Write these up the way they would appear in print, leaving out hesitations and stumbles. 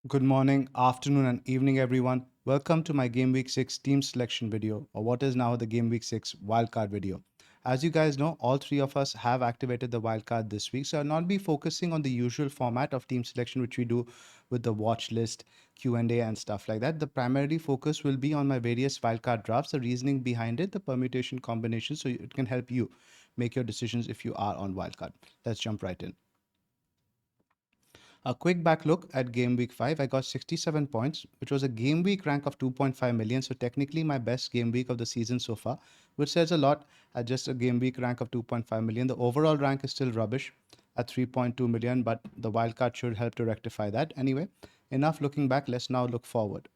Good morning, afternoon, and evening, everyone. Welcome to my Game Week 6 team selection video, or what is now the Game Week 6 wildcard video. As you guys know, all three of us have activated the wildcard this week, so I'll not be focusing on the usual format of team selection, which we do with the watch list, Q&A, and stuff like that. The primary focus will be on my various wildcard drafts, the reasoning behind it, the permutation combination, so it can help you make your decisions if you are on wildcard. Let's jump right in. A quick back look at game week 5, I got 67 points, which was a game week rank of 2.5 million. So, technically, my best game week of the season so far, which says a lot at just a game week rank of 2.5 million. The overall rank is still rubbish at 3.2 million, but the wildcard should help to rectify that. Anyway, enough looking back, let's now look forward.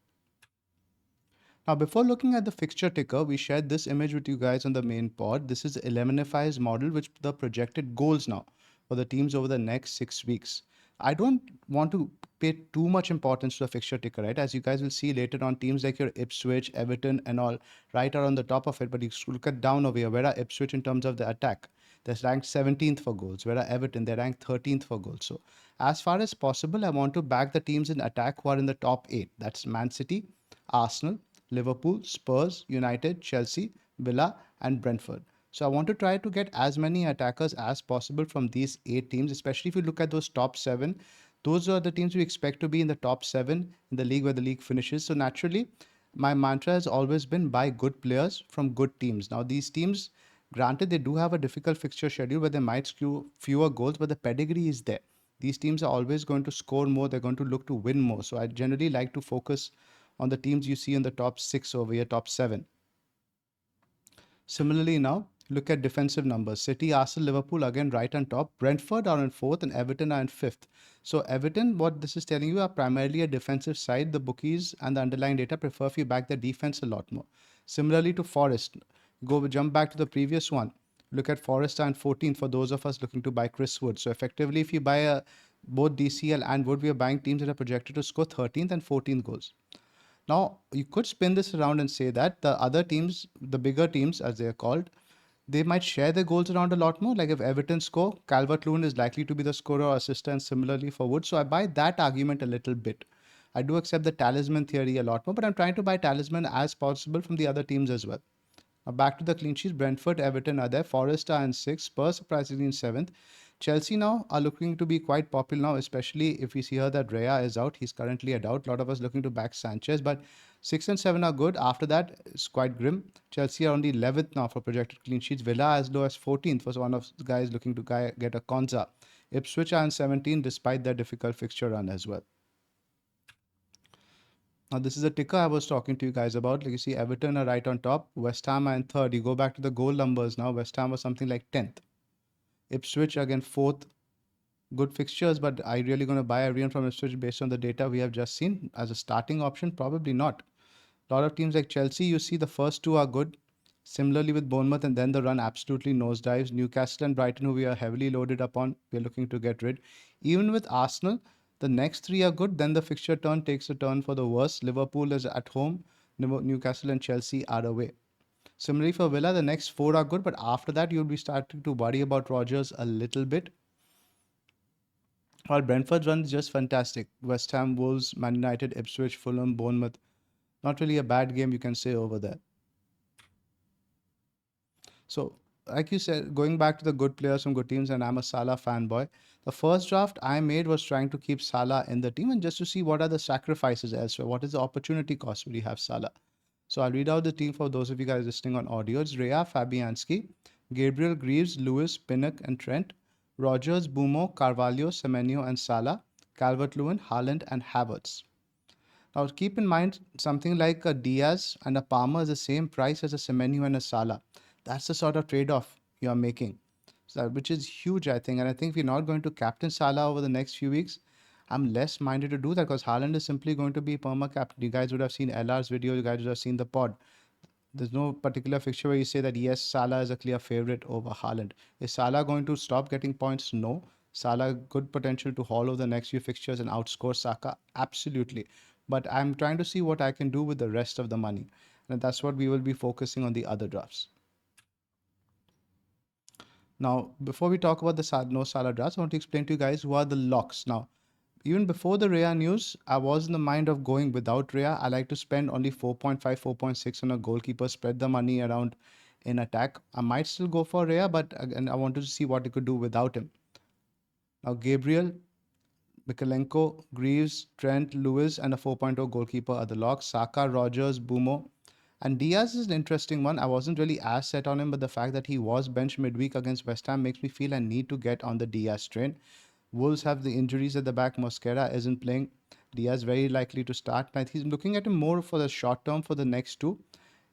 Now, before looking at the fixture ticker, we shared this image with you guys on the main pod. This is 11FI's model, which the projected goals now for the teams over the next 6 weeks. I don't want to pay too much importance to the fixture ticker, right? As you guys will see later on, teams like your Ipswich, Everton, and all, right, are on the top of it. But you look at down over here, where are Ipswich in terms of the attack? They're ranked 17th for goals. Where are Everton? They're ranked 13th for goals. So, as far as possible, I want to back the teams in attack who are in the top 8. That's Man City, Arsenal, Liverpool, Spurs, United, Chelsea, Villa, and Brentford. So I want to try to get as many attackers as possible from these 8 teams, especially if you look at those top 7. Those are the teams we expect to be in the top 7 in the league where the league finishes. So naturally, my mantra has always been buy good players from good teams. Now, these teams, granted, they do have a difficult fixture schedule where they might skew fewer goals, but the pedigree is there. These teams are always going to score more, they're going to look to win more. So I generally like to focus on the teams you see in the top 6 over here, top 7. Similarly, now look at defensive numbers. City, Arsenal, Liverpool again right on top. Brentford are in fourth, and Everton are in fifth. So Everton, what this is telling you, are primarily a defensive side. The bookies and the underlying data prefer if you back the defense a lot more. Similarly to Forest, jump back to the previous one. Look at Forest and 14th for those of us looking to buy Chris Wood. So effectively, if you buy both DCL and Wood, we are buying teams that are projected to score 13th and 14th goals. Now, you could spin this around and say that the other teams, the bigger teams as they are called, they might share their goals around a lot more. Like if Everton score, Calvert-Lewin is likely to be the scorer or assist, and similarly for Wood. So I buy that argument a little bit. I do accept the talisman theory a lot more, but I'm trying to buy talisman as possible from the other teams as well. Now back to the clean sheets. Brentford, Everton are there. Forest are in 6th. Spurs surprisingly in 7th. Chelsea now are looking to be quite popular now, especially if we see here that Rea is out. He's currently a doubt. A lot of us looking to back Sanchez, but 6 and 7 are good. After that, it's quite grim. Chelsea are on the 11th now for projected clean sheets. Villa as low as 14th for one of the guys looking to get a Konza. Ipswich are in 17th despite their difficult fixture run as well. Now, this is a ticker I was talking to you guys about. Like you see, Everton are right on top. West Ham are in third. You go back to the goal numbers now. West Ham was something like 10th. Ipswich again fourth. Good fixtures, but are you really going to buy everyone from Ipswich based on the data we have just seen as a starting option? Probably not. A lot of teams like Chelsea, you see the first two are good. Similarly with Bournemouth, and then the run absolutely nosedives. Newcastle and Brighton, who we are heavily loaded upon, we are looking to get rid. Even with Arsenal, the next three are good. Then the fixture turn takes a turn for the worse. Liverpool is at home. Newcastle and Chelsea are away. Similarly for Villa, the next four are good, but after that you'll be starting to worry about Rodgers a little bit. While Brentford's run is just fantastic. West Ham, Wolves, Man United, Ipswich, Fulham, Bournemouth. Not really a bad game you can say over there. So, like you said, going back to the good players from good teams, and I'm a Salah fanboy. The first draft I made was trying to keep Salah in the team and just to see what are the sacrifices elsewhere. What is the opportunity cost when you have Salah? So I'll read out the team for those of you guys listening on audio. It's Rea, Fabianski, Gabriel, Greaves, Lewis, Pinnock, and Trent, Rogers, Bumo, Carvalho, Semenyo, and Salah, Calvert-Lewin, Haaland, and Havertz. Now keep in mind something like a Diaz and a Palmer is the same price as a Semenyo and a Salah. That's the sort of trade-off you're making, so, which is huge, I think. And I think if you're not going to captain Salah over the next few weeks, I'm less minded to do that because Haaland is simply going to be perma captain. You guys would have seen LR's video, you guys would have seen the pod. There's no particular fixture where you say that yes, Salah is a clear favorite over Haaland. Is Salah going to stop getting points? No. Salah good potential to haul over the next few fixtures and outscore Saka? Absolutely. But I'm trying to see what I can do with the rest of the money. And that's what we will be focusing on the other drafts. Now, before we talk about the no Salah drafts, I want to explain to you guys who are the locks. Now, Even before the Rhea news, I was in the mind of going without Rhea. I like to spend only 4.5, 4.6 on a goalkeeper, spread the money around in attack. I might still go for Rhea, but again, I wanted to see what I could do without him. Now, Gabriel, Mikalenko, Greaves, Trent, Lewis, and a 4.0 goalkeeper are the locks. Saka, Rogers, Bumo. And Diaz is an interesting one. I wasn't really as set on him, but the fact that he was benched midweek against West Ham makes me feel I need to get on the Diaz train. Wolves have the injuries at the back. Mosquera isn't playing. Diaz very likely to start. And he's looking at him more for the short term for the next two.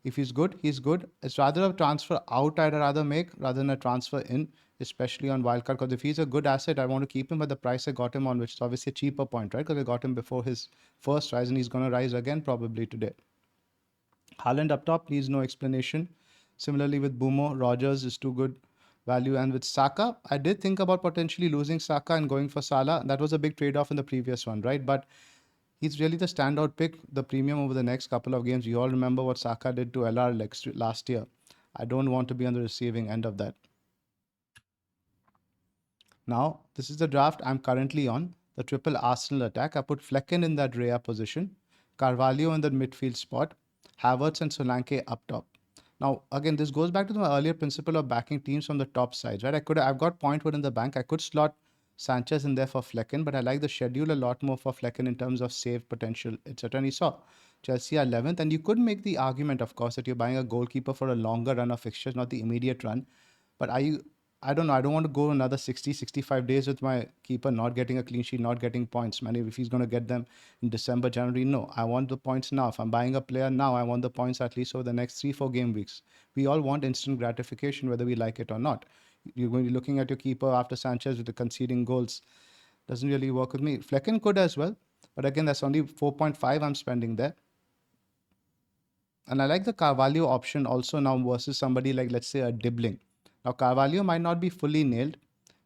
If he's good, he's good. It's rather a transfer out I'd rather make rather than a transfer in, especially on Wildcard. Because if he's a good asset, I want to keep him at the price I got him on, which is obviously a cheaper point, right? Because I got him before his first rise, and he's going to rise again probably today. Haaland up top needs no explanation. Similarly with Bumo, Rogers is too good value. And with Saka, I did think about potentially losing Saka and going for Salah. That was a big trade-off in the previous one, right? But he's really the standout pick, the premium over the next couple of games. You all remember what Saka did to LR last year. I don't want to be on the receiving end of that. Now, this is the draft I'm currently on, the triple Arsenal attack. I put Flecken in that Rhea position, Carvalho in the midfield spot, Havertz and Solanke up top. Now, again, this goes back to my earlier principle of backing teams from the top sides, right? I've got point one in the bank. I could slot Sanchez in there for Flecken, but I like the schedule a lot more for Flecken in terms of save potential, etc. And you saw Chelsea are 11th, and you could make the argument, of course, that you're buying a goalkeeper for a longer run of fixtures, not the immediate run. But I don't know. I don't want to go another 60, 65 days with my keeper not getting a clean sheet, not getting points. Man, if he's going to get them in December, January, no. I want the points now. If I'm buying a player now, I want the points at least over the next 3, 4 game weeks. We all want instant gratification, whether we like it or not. You're going to be looking at your keeper after Sanchez with the conceding goals. Doesn't really work with me. Flecken could as well. But again, that's only 4.5 I'm spending there. And I like the Carvalho option also now versus somebody like, let's say, a Dibbling. Now, Carvalho might not be fully nailed.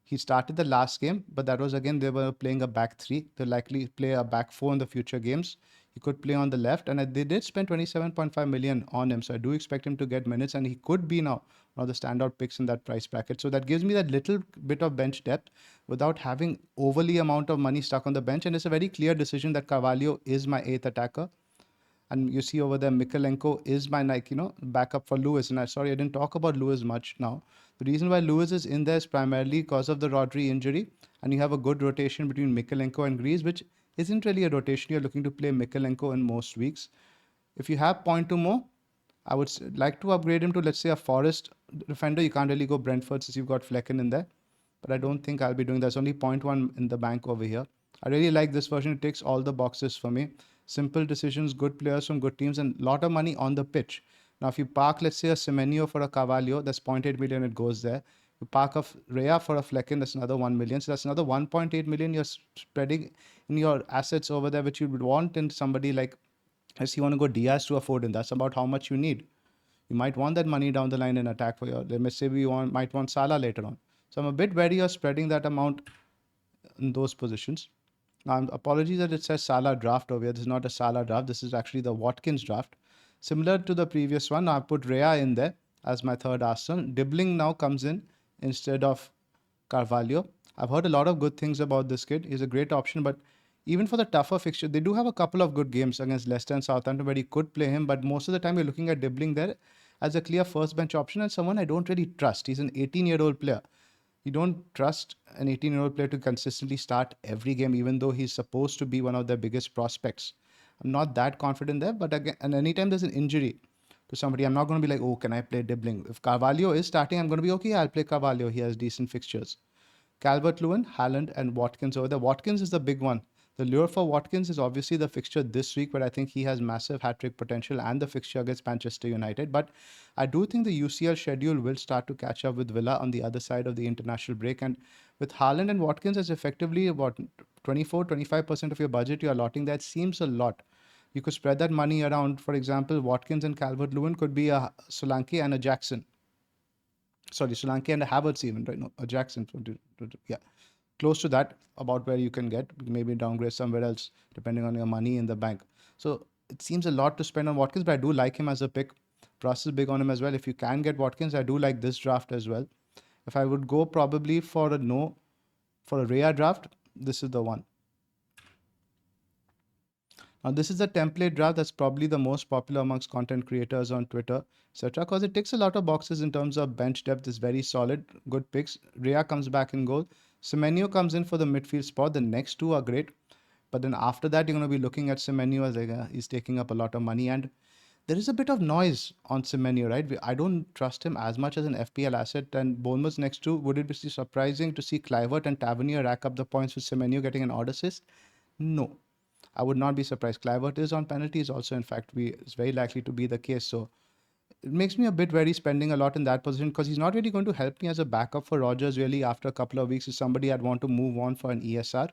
He started the last game, but that was again, they were playing a back three. They'll likely play a back four in the future games. He could play on the left, and they did spend 27.5 million on him. So I do expect him to get minutes, and he could be now one of the standout picks in that price bracket. So that gives me that little bit of bench depth without having overly amount of money stuck on the bench. And it's a very clear decision that Carvalho is my eighth attacker. And you see over there, Mikalenko is my backup for Lewis. And I didn't talk about Lewis much now. The reason why Lewis is in there is primarily because of the Rodri injury. And you have a good rotation between Mikalenko and Greaves, which isn't really a rotation. You're looking to play Mikalenko in most weeks. If you have point to more, I would like to upgrade him to, let's say, a Forest defender. You can't really go Brentford since you've got Flecken in there. But I don't think I'll be doing that. There's only 0.1 in the bank over here. I really like this version. It ticks all the boxes for me. Simple decisions, good players from good teams, and a lot of money on the pitch. Now, if you park, let's say, a Semenyo for a Carvalho, that's 0.8 million, it goes there. You park a Rhea for a Flecken, that's another 1 million. So that's another 1.8 million you're spreading in your assets over there, which you would want in somebody like, as you want to go Diaz to afford, and that's about how much you need. You might want that money down the line in attack for your, let me say, might want Salah later on. So I'm a bit wary of spreading that amount in those positions. Now, apologies that it says Salah draft over here. This is not a Salah draft. This is actually the Watkins draft. Similar to the previous one, I put Rhea in there as my third Arsenal. Dibbling now comes in instead of Carvalho. I've heard a lot of good things about this kid. He's a great option, but even for the tougher fixture, they do have a couple of good games against Leicester and Southampton where you could play him, but most of the time you're looking at Dibbling there as a clear first bench option and someone I don't really trust. He's an 18-year-old player. You don't trust an 18-year-old player to consistently start every game, even though he's supposed to be one of their biggest prospects. I'm not that confident there, but again, and anytime there's an injury to somebody, I'm not going to be like, oh, can I play Dibbling? If Carvalho is starting, I'm going to be okay, I'll play Carvalho. He has decent fixtures. Calvert-Lewin, Haaland, and Watkins over there. Watkins is the big one. The lure for Watkins is obviously the fixture this week, but I think he has massive hat-trick potential and the fixture against Manchester United. But I do think the UCL schedule will start to catch up with Villa on the other side of the international break. And with Haaland and Watkins, it's effectively about 24, 25% of your budget you're allotting. That seems a lot. You could spread that money around. For example, Watkins and Calvert-Lewin could be a Solanke and a Jackson. Sorry, Solanke and a Havertz even, right? No, a Jackson. Yeah, close to that, about where you can get. Maybe downgrade somewhere else, depending on your money in the bank. So it seems a lot to spend on Watkins, but I do like him as a pick. Price is big on him as well. If you can get Watkins, I do like this draft as well. If I would go probably for a Rhea draft, this is the one. This is a template draft that's probably the most popular amongst content creators on Twitter, etc. Because it ticks a lot of boxes in terms of bench depth is very solid, good picks. Rhea comes back in goal. Semenyo comes in for the midfield spot. The next two are great. But then after that, you're going to be looking at Semenyo as like he's taking up a lot of money. And there is a bit of noise on Semenyo, right? I don't trust him as much as an FPL asset. And Bournemouth's next two, would it be surprising to see Clivert and Tavernier rack up the points with Semenyo getting an odd assist? No. I would not be surprised. Clivert is on penalties also, in fact, it's very likely to be the case. So it makes me a bit wary spending a lot in that position because he's not really going to help me as a backup for Rogers really after a couple of weeks. Is somebody I'd want to move on for an ESR.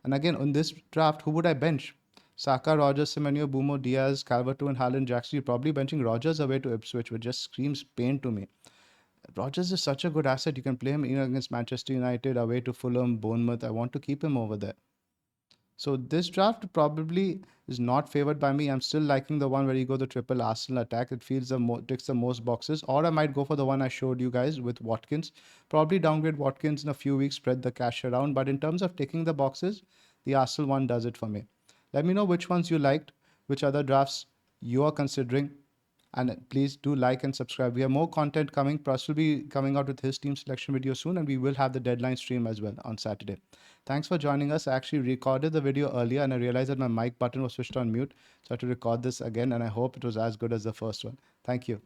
And again, on this draft, who would I bench? Saka, Rogers, Semenyo, Bumo, Diaz, Calvert-Lewin, Haaland, Jackson. You're probably benching Rogers away to Ipswich, which just screams pain to me. Rogers is such a good asset. You can play him against Manchester United, away to Fulham, Bournemouth. I want to keep him over there. So this draft probably is not favored by me. I'm still liking the one where you go the triple Arsenal attack. It feels ticks the most boxes. Or I might go for the one I showed you guys with Watkins. Probably downgrade Watkins in a few weeks, spread the cash around. But in terms of ticking the boxes, the Arsenal one does it for me. Let me know which ones you liked, which other drafts you are considering. And please do like and subscribe. We have more content coming. Pras will be coming out with his team selection video soon, and we will have the deadline stream as well on Saturday. Thanks for joining us. I actually recorded the video earlier and I realized that my mic button was switched on mute. So I had to record this again, and I hope it was as good as the first one. Thank you.